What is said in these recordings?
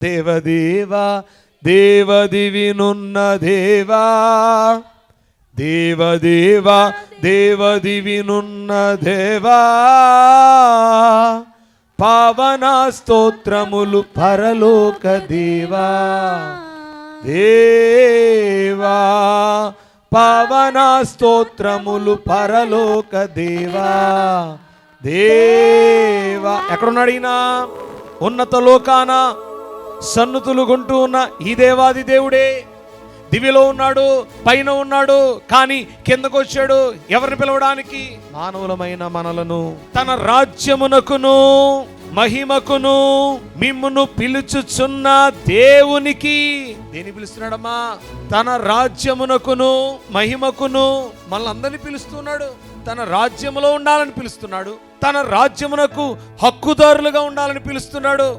దేవదేవా దేవదివినున్న దేవా, దేవదేవా దేవదివినున్న దేవా, పావన స్తోత్రములు పరలోక దేవా, దేవా పావన స్తోత్రములు పరలోక దేవా, దేవా. ఎక్కడున్నాడు ఈయన? ఉన్నత లోకాన సన్నుతులు కొంటూ ఉన్న ఈ దేవాది దేవుడే దివిలో ఉన్నాడు, పైన ఉన్నాడు. కానీ కిందకు వచ్చాడు ఎవరిని పిలవడానికి? మానవులమైన మనలను తన రాజ్యమునకును మహిమకును మిమ్మును పిలుచుచున్న దేవునికి. దేని పిలుస్తున్నాడమ్మా? తన రాజ్యమునకును మహిమకును మనల్ని అందరినీ పిలుస్తున్నాడు. తన రాజ్యములో ఉండాలని పిలుస్తున్నాడు. తన రాజ్యమునకు హక్కుదారులుగా ఉండాలని పిలుస్తున్నాడు.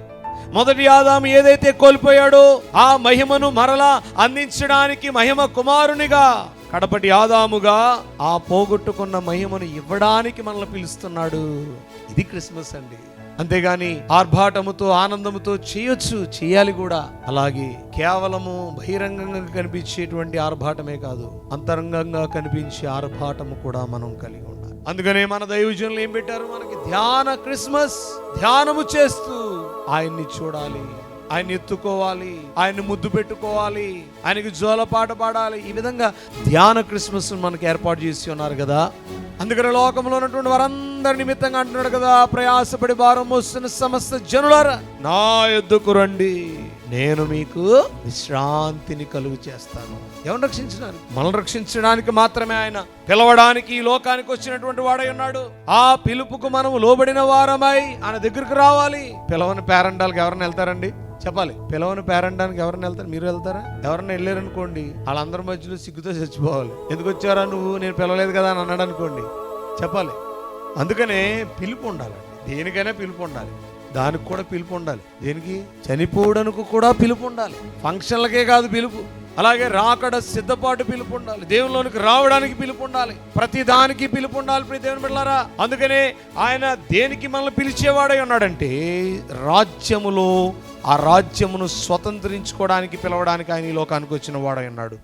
మొదటి ఆదాము ఏదైతే కోల్పోయాడో ఆ మహిమను మరలా అందించడానికి మహిమ కుమారునిగా, కడపటి ఆదాముగా ఆ పోగొట్టుకున్న మహిమను ఇవ్వడానికి మనల్ని పిలుస్తున్నాడు. ఇది క్రిస్మస్ అండి. అంతేగాని ఆర్భాటముతో ఆనందముతో చేయొచ్చు, చేయాలి కూడా. అలాగే కేవలము బహిరంగంగా కనిపించేటువంటి ఆర్భాటమే కాదు, అంతరంగంగా కనిపించే ఆర్భాటము కూడా మనం కలిగి ఉండాలి. అందుకనే మన దైవజనులు ఏం పెట్టారు మనకి? ధ్యాన క్రిస్మస్. ధ్యానము చేస్తూ ఆయన్ని చూడాలి, ఆయన్ని ఎత్తుకోవాలి, ఆయన్ని ముద్దు పెట్టుకోవాలి, ఆయనకి జోలపాట పాడాలి. ఈ విధంగా ధ్యాన క్రిస్మస్ మనకి ఏర్పాటు చేసి ఉన్నారు కదా. అందుకని లోకంలో ఉన్నటువంటి వారందరి నిమిత్తంగా అంటున్నాడు కదా, ప్రయాసపడి భారం మోస్తున్న సమస్త జనులారా నా యొద్దకు రండి, నేను మీకు విశ్రాంతిని కలుగు చేస్తాను. ఎవరిని రక్షించడానికి? మనల్ని రక్షించడానికి మాత్రమే ఆయన పిలవడానికి ఈ లోకానికి వచ్చినటువంటి వాడై ఉన్నాడు. ఆ పిలుపుకు మనం లోబడిన వారమై ఆయన దగ్గరికి రావాలి. పిలవని పేరంటాలకు ఎవరైనా వెళ్తారండి? చెప్పాలి. పిలవని పేరంటానికి ఎవరైనా వెళ్తారు? మీరు వెళ్తారా? ఎవరైనా వెళ్ళారనుకోండి, వాళ్ళందరి మధ్యలో సిగ్గుతో చచ్చిపోవాలి. ఎందుకు వచ్చారా నువ్వు, నేను పిలవలేదు కదా అని అన్నాడు అనుకోండి, చెప్పాలి. అందుకనే పిలుపు ఉండాలండి. దేనికైనా పిలుపు ఉండాలి. దానికి కూడా పిలుపు ఉండాలి. దేనికి? చనిపోవడానికి కూడా పిలుపు ఉండాలి. ఫంక్షన్లకే కాదు పిలుపు. అలాగే రాకడ సిద్ధపాటు పిలుపు ఉండాలి. దేవునిలోనికి రావడానికి పిలుపు ఉండాలి. ప్రతి దానికి పిలుపు ఉండాలి. ప్రతి దేవుని బిడ్డలారా, అందుకనే ఆయన దేనికి మనల్ని పిలిచేవాడై ఉన్నాడంటే రాజ్యములో ఆ రాజ్యమును స్వతంత్రించుకోవడానికి, పిలవడానికి ఆయన ఈ లోకానికి వచ్చిన వాడై ఉన్నాడు.